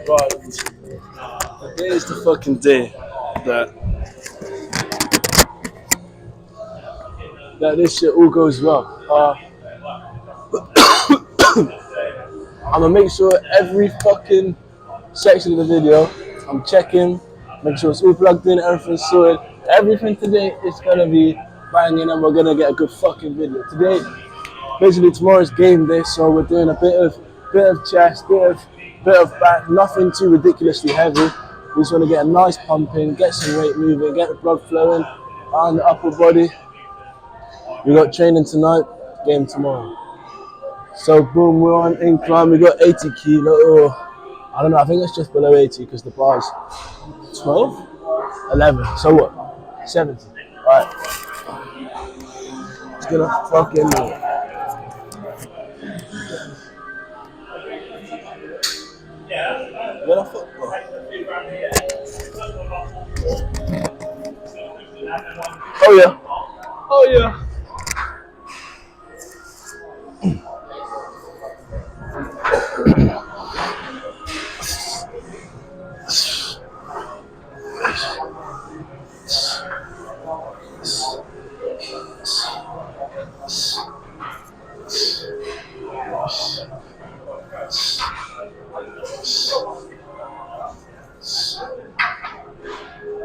Right. Today is the fucking day that this shit all goes well. I'm gonna make sure every fucking section of the video, I'm checking, make sure it's all plugged in, everything's sorted. Everything today is gonna be banging, and we're gonna get a good fucking video. Today, basically tomorrow's game day, so we're doing a bit of chest, bit of back, nothing too ridiculously heavy. We just want to get a nice pump in, get some weight moving, get the blood flowing on the upper body. We got training tonight, game tomorrow. So boom, we're on incline. We got 80 kilo. Or, I don't know. I think it's just below 80 because the bar's 12, 11. So what? 70. Right. It's gonna fucking move. Where the fuck? Oh yeah. Oh yeah.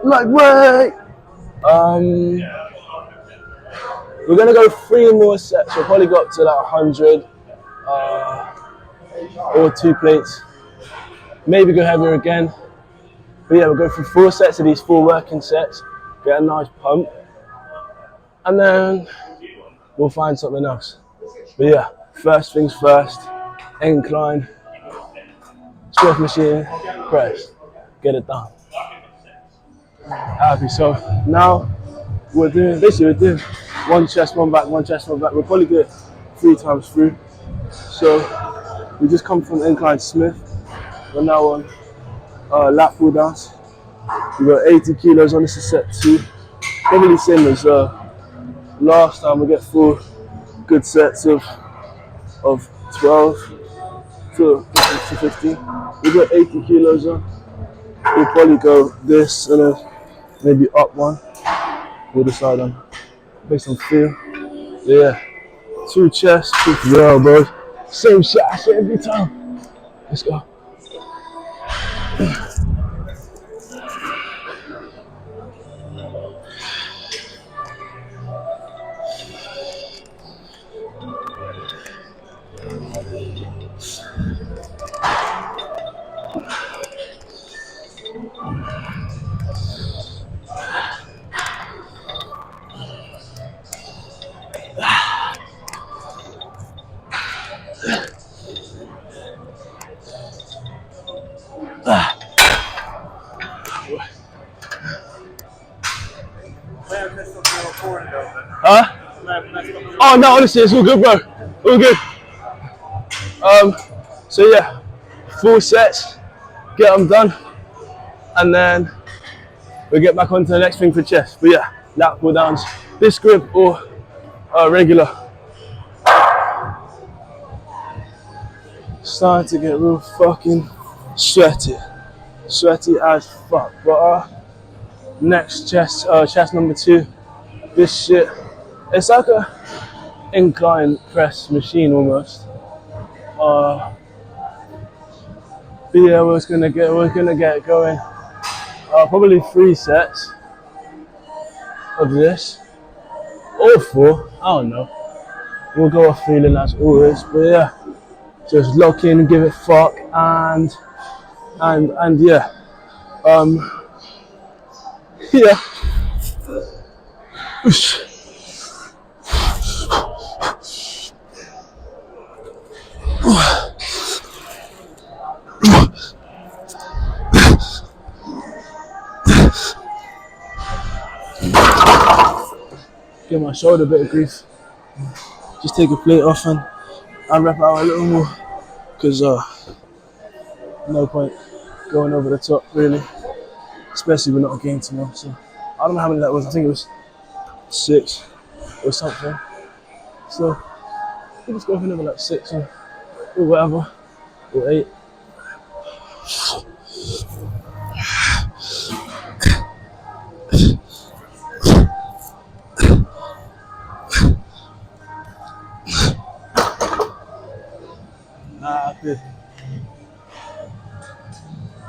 Like wait. We're gonna go 3 more sets. We'll probably go up to like 100 or 2 plates. Maybe go heavier again. But yeah, we'll go through 4 sets of these 4 working sets. Get a nice pump, and then we'll find something else. But yeah, first things first. Incline, Smith machine, press, get it done. Happy. So now we're doing 1 chest, 1 back, 1 chest, 1 back. We'll probably do it 3 times through. So we just come from incline Smith. We're now on lat pull downs. We got 80 kilos on. This is set 2. Probably same as last time. We get 4 good sets of 12 to 15. We got 80 kilos on. We'll probably go this and then maybe up 1. We'll decide on based on feel. Yeah, 2 chests, 2 elbows. Same shit every time. Let's go. Huh? Oh no, honestly, it's all good, bro. All good. So yeah, 4 sets, get them done, and then we'll get back onto the next thing for chest. But yeah, lat pull downs, this grip or regular. Starting to get real fucking sweaty as fuck. But next chest number 2. This shit, it's like a incline press machine almost. But yeah, we're gonna get going. Probably 3 sets of this, or 4. I don't know. We'll go off feeling as always. But yeah, just lock in, give it fuck, and yeah, yeah. Give my shoulder a bit of grief. Just take a plate off and wrap out a little more, because no point going over the top really, especially we're not a game tomorrow. So I don't know how many that was. I think it was 6 or something. So we just go for another like 6 or whatever, or 8.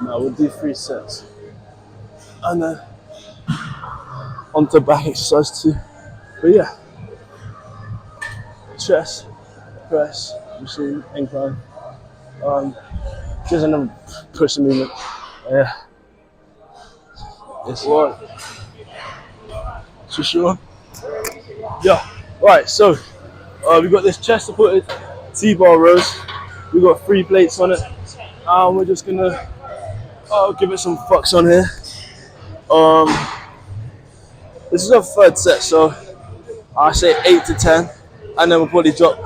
Now we'll do 3 sets. And then onto back exercise 2. But yeah, chest, press, machine, incline. Just another pushing movement. Yeah. It's one. For sure. Yeah. Right, so we got this chest supported T-bar rows. We got 3 plates on it. We're just gonna give it some fucks on here. This is our 3rd set, so I say 8 to 10, and then we'll probably drop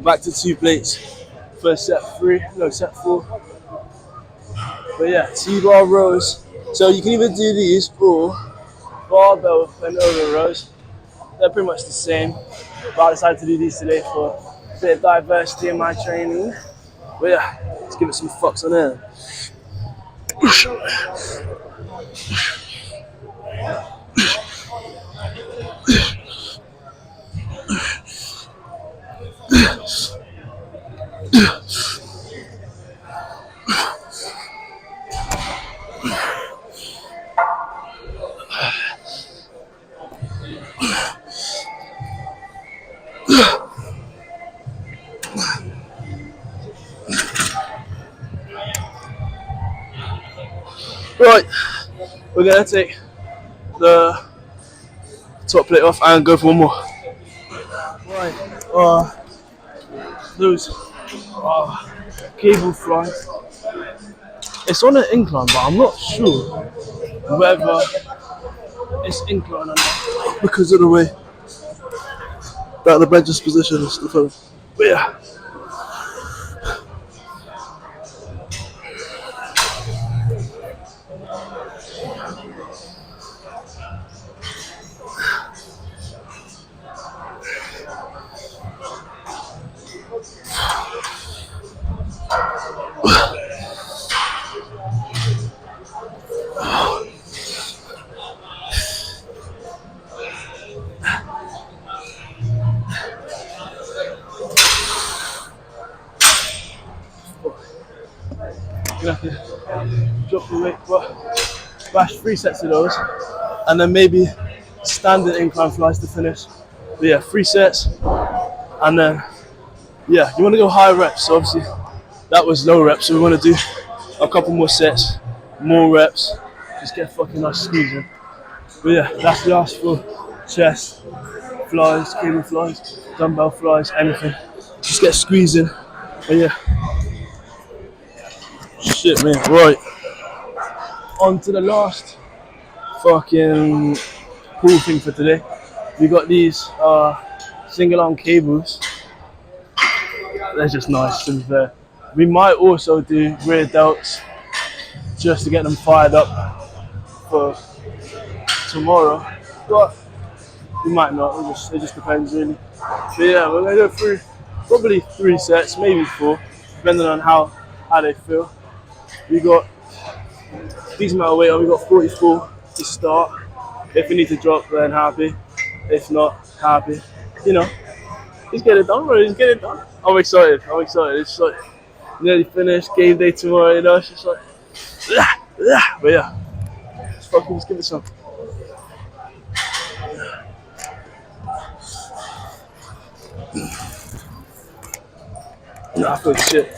back to 2 plates for set 4. But yeah, T-bar rows. So you can either do these or barbell and over rows. They're pretty much the same, but I decided to do these today for a bit of diversity in my training. But yeah, let's give it some fucks on there. Right, we're gonna take the top plate off and go for one more. Right, those cable flies. It's on an incline, but I'm not sure whether it's incline or not because of the way that the bench is positioned and stuff. But yeah. Gonna have to drop the weight, but bash 3 sets of those, and then maybe standard incline flies to finish. But yeah, 3 sets, and then yeah, you want to go high reps. So obviously that was low reps, so we want to do a couple more sets, more reps, just get fucking nice squeezing. But yeah, that's the ask for chest flies, cable flies, dumbbell flies, anything. Just get squeezing. But yeah. Shit, man. Right. On to the last fucking cool thing for today. We got these single arm cables. They're just nice to be fair. We might also do rear delts just to get them fired up for tomorrow, but we might not. It just depends really. But yeah, we're gonna go through probably 3 sets, maybe 4, depending on how they feel. We got decent amount of weight on. We got 44 to start. If we need to drop, then happy. If not, happy. You know, just get it done, bro. Just get it done. I'm excited. It's like nearly finished. Game day tomorrow. You know, it's just like, but yeah, just give it some. Nah, I feel shit.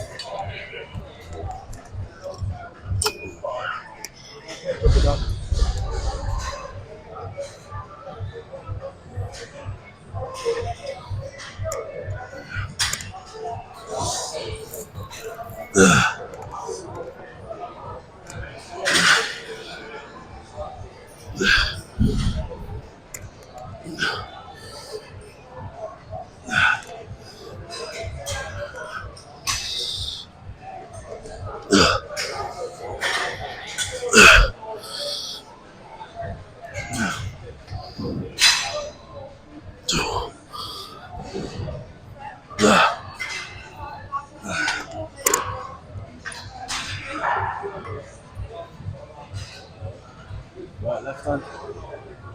Right, left hand.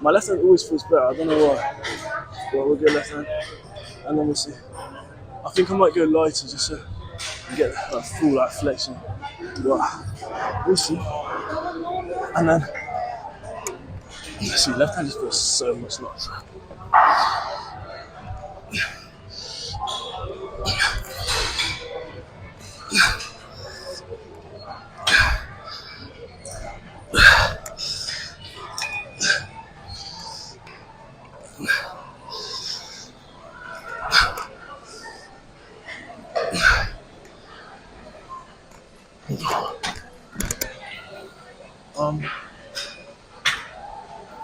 My left hand always feels better. I don't know why. But we'll go left hand, and then we'll see. I think I might go lighter just so you get that full flexion. But we'll see. And then let's see, left hand just feels so much nicer.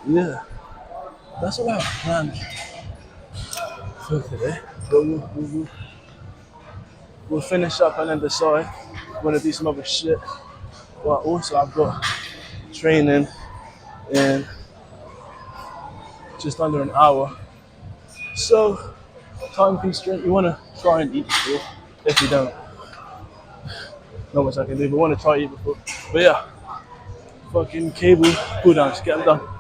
Yeah, that's what I have planned for today. But we'll finish up and then decide if we want to do some other shit. But also, I've got training in just under an hour. So, time constraint, you want to try and eat before. If you don't, not much I can do, but want to try to eat before. But yeah, fucking cable, cool down, just get them done.